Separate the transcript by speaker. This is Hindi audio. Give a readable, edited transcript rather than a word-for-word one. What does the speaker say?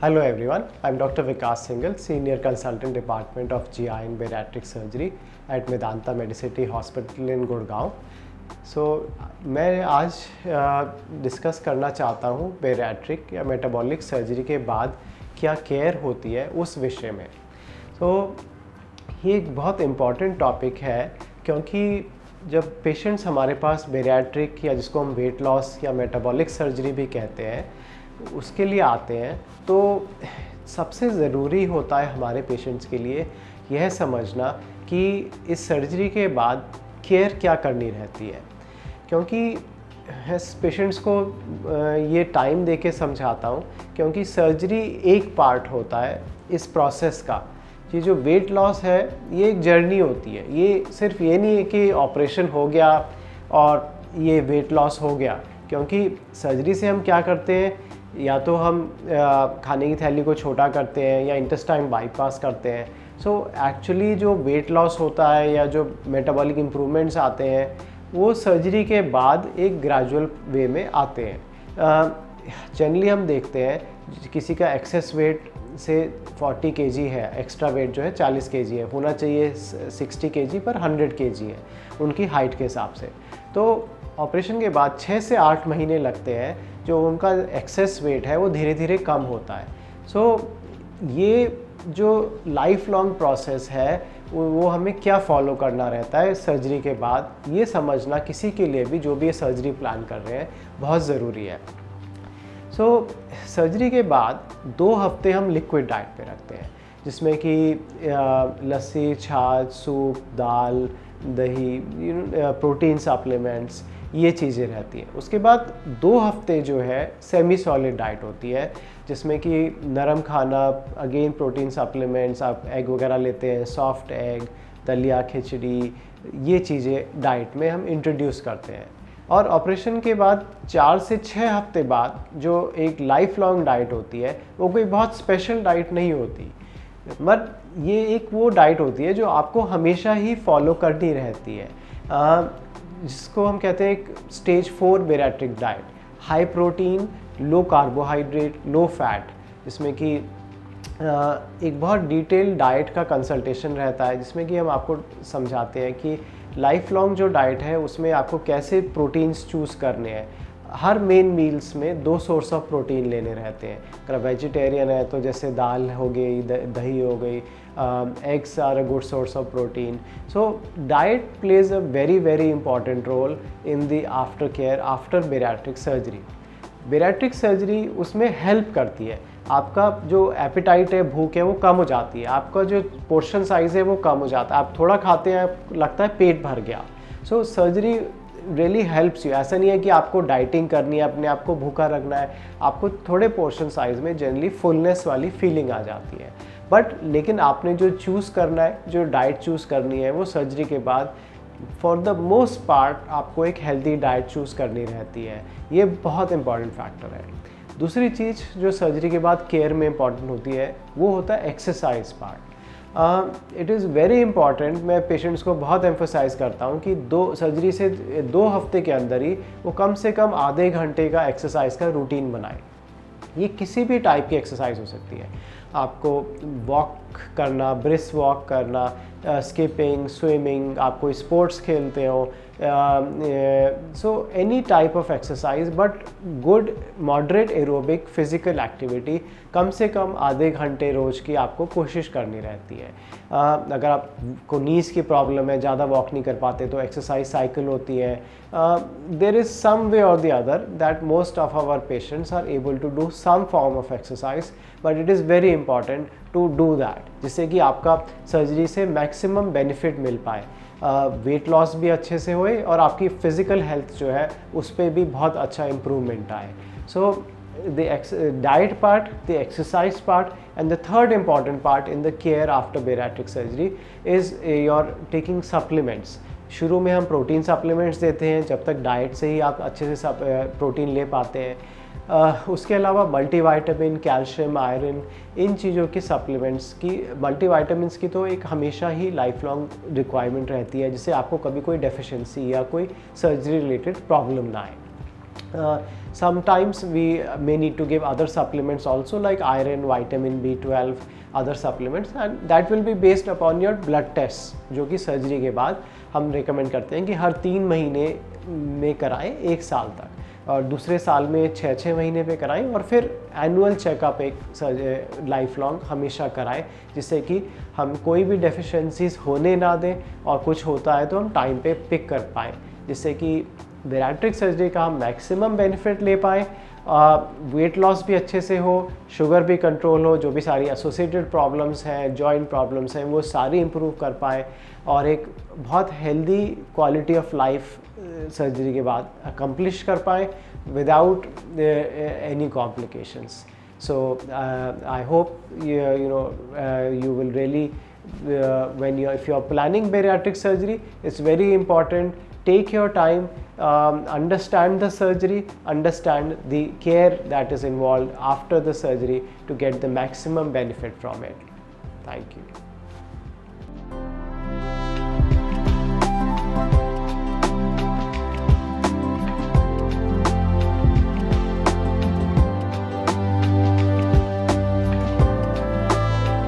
Speaker 1: Hello everyone, I'm Dr. Vikas Singhal, Senior Consultant Department of GI and Bariatric Surgery at Medanta Medicity Hospital in Gurgaon. मैं आज डिस्कस करना चाहता हूँ बेरियाट्रिक या मेटाबॉलिक सर्जरी के बाद क्या केयर होती है उस विषय में। ये एक बहुत इम्पॉर्टेंट टॉपिक है क्योंकि जब पेशेंट्स हमारे पास बेरियाट्रिक या जिसको हम वेट लॉस या मेटाबॉलिक सर्जरी भी कहते हैं उसके लिए आते हैं तो सबसे ज़रूरी होता है हमारे पेशेंट्स के लिए यह समझना कि इस सर्जरी के बाद केयर क्या करनी रहती है, क्योंकि पेशेंट्स को ये टाइम दे के समझाता हूँ क्योंकि सर्जरी एक पार्ट होता है इस प्रोसेस का। ये जो वेट लॉस है ये एक जर्नी होती है, ये सिर्फ ये नहीं है कि ऑपरेशन हो गया और ये वेट लॉस हो गया, क्योंकि सर्जरी से हम क्या करते हैं, या तो हम खाने की थैली को छोटा करते हैं या इंटेस्टाइन बाईपास करते हैं। एक्चुअली जो वेट लॉस होता है या जो मेटाबॉलिक इम्प्रूवमेंट्स आते हैं वो सर्जरी के बाद एक ग्रेजुअल वे में आते हैं। जनरली हम देखते हैं किसी का एक्सेस वेट से 40 kg है, एक्स्ट्रा वेट जो है 40 kg है, होना चाहिए 60 kg पर 100 kg है उनकी हाइट के हिसाब से। तो ऑपरेशन के बाद 6 से 8 महीने लगते हैं, जो उनका एक्सेस वेट है वो धीरे धीरे कम होता है। ये जो लाइफ लॉन्ग प्रोसेस है वो हमें क्या फॉलो करना रहता है सर्जरी के बाद, ये समझना किसी के लिए भी जो भी ये सर्जरी प्लान कर रहे हैं बहुत ज़रूरी है। सर्जरी के बाद 2 हफ्ते हम लिक्विड डाइट पे रखते हैं, जिसमें कि लस्सी, छाछ, सूप, दाल, दही, प्रोटीन सप्लीमेंट्स, ये चीज़ें रहती हैं। उसके बाद 2 हफ्ते जो है सेमी सॉलिड डाइट होती है, जिसमें कि नरम खाना, अगेन प्रोटीन सप्लीमेंट्स, आप एग वगैरह लेते हैं, सॉफ्ट एग, दलिया, खिचड़ी, ये चीज़ें डाइट में हम इंट्रोड्यूस करते हैं। और ऑपरेशन के बाद 4 से 6 हफ्ते बाद जो एक लाइफ लॉन्ग डाइट होती है वो कोई बहुत स्पेशल डाइट नहीं होती, बट ये एक वो डाइट होती है जो आपको हमेशा ही फॉलो करनी रहती है, जिसको हम कहते हैं एक stage 4 bariatric diet. High protein, लो कार्बोहाइड्रेट, लो फैट, जिसमें कि एक बहुत डिटेल्ड डाइट का कंसल्टेशन रहता है, जिसमें कि हम आपको समझाते हैं कि लाइफ लॉन्ग जो डाइट है उसमें आपको कैसे प्रोटीन्स चूज़ करने हैं। हर मेन मील्स में 2 सोर्स ऑफ प्रोटीन लेने रहते हैं। अगर वेजिटेरियन है तो जैसे दाल हो गई, दही हो गई, eggs are a good source of protein. Diet plays a very important role in the after care after bariatric surgery. Bariatric surgery उसमें हेल्प करती है, आपका जो एपिटाइट है, भूख है, वो कम हो जाती है, आपका जो पोर्शन साइज़ है वो कम हो जाता है, आप थोड़ा खाते हैं लगता है पेट भर गया। Surgery really helps you. ऐसा नहीं है कि आपको डाइटिंग करनी है, अपने आप को भूखा रखना है, आपको थोड़े पोर्शन साइज़ में जनरली फुलनेस वाली फीलिंग आ जाती है, लेकिन आपने जो चूज़ करना है, जो डाइट चूज़ करनी है, वो सर्जरी के बाद फॉर द मोस्ट पार्ट आपको एक हेल्दी डाइट चूज़ करनी रहती है। ये बहुत इंपॉर्टेंट फैक्टर है। दूसरी चीज़ जो सर्जरी के बाद केयर में इम्पॉर्टेंट होती है वो होता है exercise part. It is very important. मैं पेशेंट्स को बहुत एम्फोसाइज करता हूँ कि सर्जरी से 2 हफ्ते के अंदर ही वो कम से कम आधे घंटे का एक्सरसाइज का रूटीन बनाएं। ये किसी भी टाइप की एक्सरसाइज हो सकती है, आपको वॉक करना, ब्रिस्क वॉक करना, स्किपिंग, स्विमिंग, आप कोई स्पोर्ट्स खेलते हो, any type of exercise, but good moderate aerobic physical activity कम से कम आधे घंटे रोज़ की आपको कोशिश करनी रहती है। अगर आपको नीज़ की प्रॉब्लम है, ज़्यादा वॉक नहीं कर पाते, तो एक्सरसाइज साइकिल होती है। There is some way or the other that most of our patients are able to do some form of exercise, but it is very important to do that, जिससे कि आपका सर्जरी से मैक्सिमम बेनिफिट मिल पाए, वेट लॉस भी अच्छे से होए और आपकी फ़िज़िकल हेल्थ जो है उस पर भी बहुत अच्छा इम्प्रूवमेंट आए। The diet part, the exercise part, and the third important part in the care after bariatric surgery is your taking supplements. शुरू में हम प्रोटीन सप्लीमेंट्स देते हैं, जब तक डाइट से ही आप अच्छे से प्रोटीन ले पाते हैं। उसके अलावा मल्टीविटामिन, कैल्शियम, आयरन, इन चीज़ों की सप्लीमेंट्स की, मल्टीविटामिन्स की तो एक हमेशा ही लाइफ लॉन्ग रिक्वायरमेंट रहती है, जिससे आपको कभी कोई डेफिशिएंसी या कोई सर्जरी रिलेटेड प्रॉब्लम ना आए। Sometimes we may need to give other supplements also, like iron, vitamin B12, other supplements, and that will be based upon your blood tests, जो कि सर्जरी के बाद हम रिकमेंड करते हैं कि हर 3 महीने में कराएं 1 साल तक, और दूसरे साल में 6 महीने पे कराएं, और फिर एनुअल चेकअप एक लाइफ लॉन्ग हमेशा कराएं, जिससे कि हम कोई भी डेफिशिएंसीज होने ना दें, और कुछ होता है तो हम टाइम पे पिक कर पाएँ, जिससे कि बैरिएट्रिक सर्जरी का हम मैक्सिमम बेनिफिट ले पाएँ, वेट लॉस भी अच्छे से हो, शुगर भी कंट्रोल हो, जो भी सारी एसोसिएटेड प्रॉब्लम्स हैं, जॉइंट प्रॉब्लम्स हैं, वो सारी इम्प्रूव कर पाएँ, और एक बहुत healthy quality of life surgery के बाद अकम्प्लिश कर पाएँ without any complications. So I hope you will really if you are planning bariatric surgery, it's very important. Take your time, understand the surgery, understand the care that is involved after the surgery to get the maximum benefit from it. Thank you.